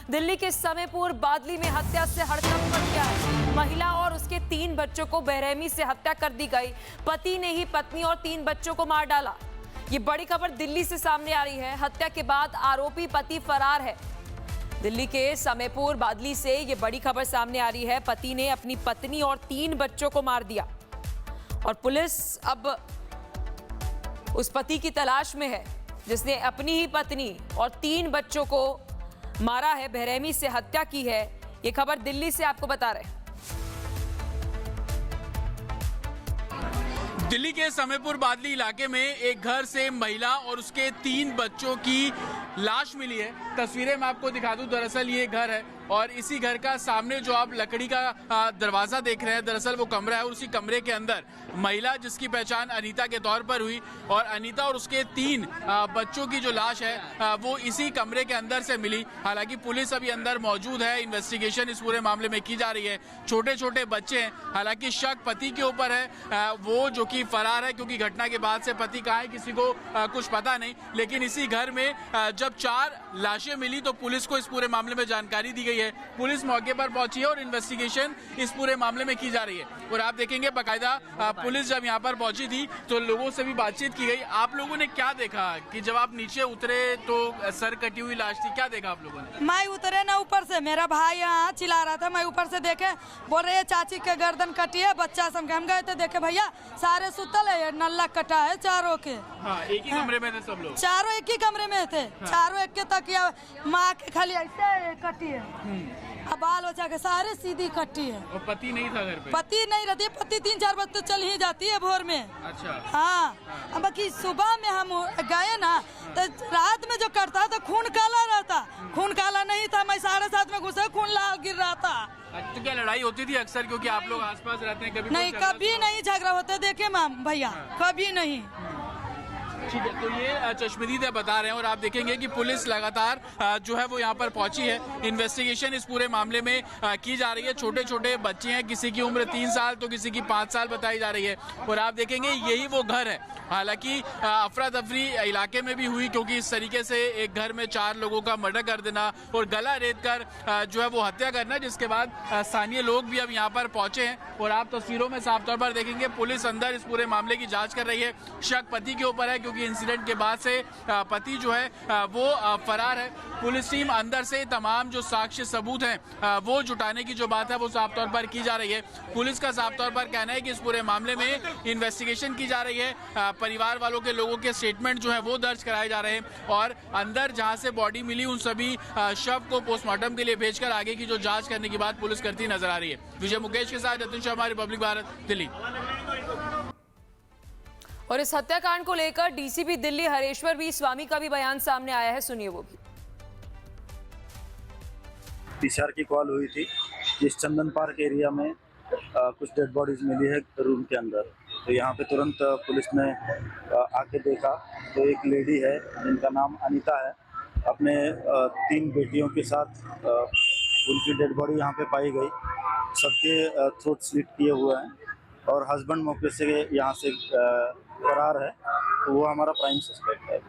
दिल्ली के समेपुर बादली में हत्या से हड़कंप मच गया है। महिला और उसके 3 बच्चों को बेरहमी से हत्या कर दी गई। पति ने ही पत्नी और 3 बच्चों को मार डाला। ये बड़ी खबर दिल्ली से सामने आ रही है। हत्या के बाद आरोपी पति फरार है। दिल्ली के समेपुर बादली से ये बड़ी खबर सामने आ रही है। पति ने अपनी पत्नी और 3 बच्चों को मार दिया और पुलिस अब उस पति की तलाश में है जिसने अपनी ही पत्नी और 3 बच्चों को मारा है, बेरहमी से हत्या की है। ये खबर दिल्ली से आपको बता रहे हैं। दिल्ली के समेपुर बादली इलाके में एक घर से महिला और उसके 3 बच्चों की लाश मिली है। तस्वीरें मैं आपको दिखा दूं, दरअसल ये घर है और इसी घर का सामने जो आप लकड़ी का दरवाजा देख रहे हैं, दरअसल वो कमरा है और उसी कमरे के अंदर महिला जिसकी पहचान अनीता के तौर पर हुई और अनीता और उसके 3 बच्चों की जो लाश है वो इसी कमरे के अंदर से मिली। हालांकि पुलिस अभी अंदर मौजूद है, इन्वेस्टिगेशन इस पूरे मामले में की जा रही है। छोटे छोटे बच्चे हैं, हालांकि शक पति के ऊपर है, वो जो कि फरार है क्योंकि घटना के बाद से पति कहाँ है किसी को कुछ पता नहीं। लेकिन इसी घर में जब 4 लाशें मिली तो पुलिस को इस पूरे मामले में जानकारी दी गई है। पुलिस मौके पर पहुंची है और इन्वेस्टिगेशन इस पूरे मामले में की जा रही है। और आप देखेंगे बाकायदा पुलिस जब यहां पर पहुंची थी तो लोगों से भी बातचीत की गई। आप लोगों ने क्या देखा कि जब आप नीचे उतरे तो सर कटी हुई लाश थी, क्या देखा आप लोगों ने? मैं उतरे ना ऊपर से, मेरा भाई यहाँ चिल्ला रहा था, मैं ऊपर से देखे, बोल रहे चाची के गर्दन कटी है, बच्चा सब। हम गए थे देखे, भैया सारे सुतल है, नल्ला कटा है चारों के। हाँ, एक ही कमरे में थे सब लोग? चारों एक ही कमरे में थे। चारों एक के तकिया, माँ के खाली ऐसे कटी है, अब बाल बच्चा के सारे सीधी कटी है। और पति नहीं था घर पे? पति नहीं रहती, पति 3-4 बजे तो चल ही जाती है भोर में। अच्छा। हाँ, अब बाकी सुबह में हम गए ना तो रात में जो कटता तो खून काला रहता, खून काला नहीं था। मैं 7:30 में घुसे, खून लाल गिर रहा था। तो क्या लड़ाई होती थी अक्सर क्योंकि आप लोग आसपास रहते हैं? कभी नहीं, कभी नहीं झगड़ा होते देखे मैम भैया, कभी नहीं। ठीक है, तो ये चश्मदीद बता रहे हैं और आप देखेंगे कि पुलिस लगातार जो है वो यहाँ पर पहुंची है। इन्वेस्टिगेशन इस पूरे मामले में की जा रही है। छोटे छोटे बच्चे हैं, किसी की उम्र 3 साल तो किसी की 5 साल बताई जा रही है। और आप देखेंगे यही वो घर है। हालांकि अफरा तफरी इलाके में भी हुई क्योंकि इस तरीके से एक घर में 4 लोगों का मर्डर कर देना और गला रेत कर जो है वो हत्या करना, जिसके बाद स्थानीय लोग भी अब यहाँ पर पहुंचे हैं। और आप तस्वीरों में साफ तौर पर देखेंगे पुलिस अंदर इस पूरे मामले की जांच कर रही है। शक पति के ऊपर है क्योंकि इंसिडेंट के बाद से पति जो है वो फरार है। पुलिस टीम अंदर से तमाम जो साक्ष्य सबूत हैं वो जुटाने की जो बात है वो साफ तौर पर की जा रही है। पुलिस का साफ तौर पर कहना है कि इस पूरे मामले में इन्वेस्टिगेशन की जा रही है। परिवार वालों के लोगों के स्टेटमेंट जो है वो दर्ज कराए जा रहे हैं और अंदर जहां से बॉडी मिली उन सभी शव को पोस्टमार्टम के लिए भेजकर आगे की जो जांच करने की बात पुलिस करती नजर आ रही है। विजय मुकेश के साथ अतुल शर्मा, रिपब्लिक भारत, दिल्ली। और इस हत्याकांड को लेकर डीसीपी दिल्ली हरेश्वर भी स्वामी का भी बयान सामने आया है, सुनिए वो भी। पीसीआर की कॉल हुई थी जिस चंदन पार्क एरिया में कुछ डेड बॉडीज मिली है रूम के अंदर। तो यहाँ पे तुरंत पुलिस ने आके देखा तो एक लेडी है जिनका नाम अनीता है, अपने 3 बेटियों के साथ उनकी डेड बॉडी यहाँ पे पाई गई। सबके थ्रोट स्लिट किए हुए हैं और हस्बैंड मौके से यहाँ से फरार है, तो वो हमारा प्राइम सस्पेक्ट है।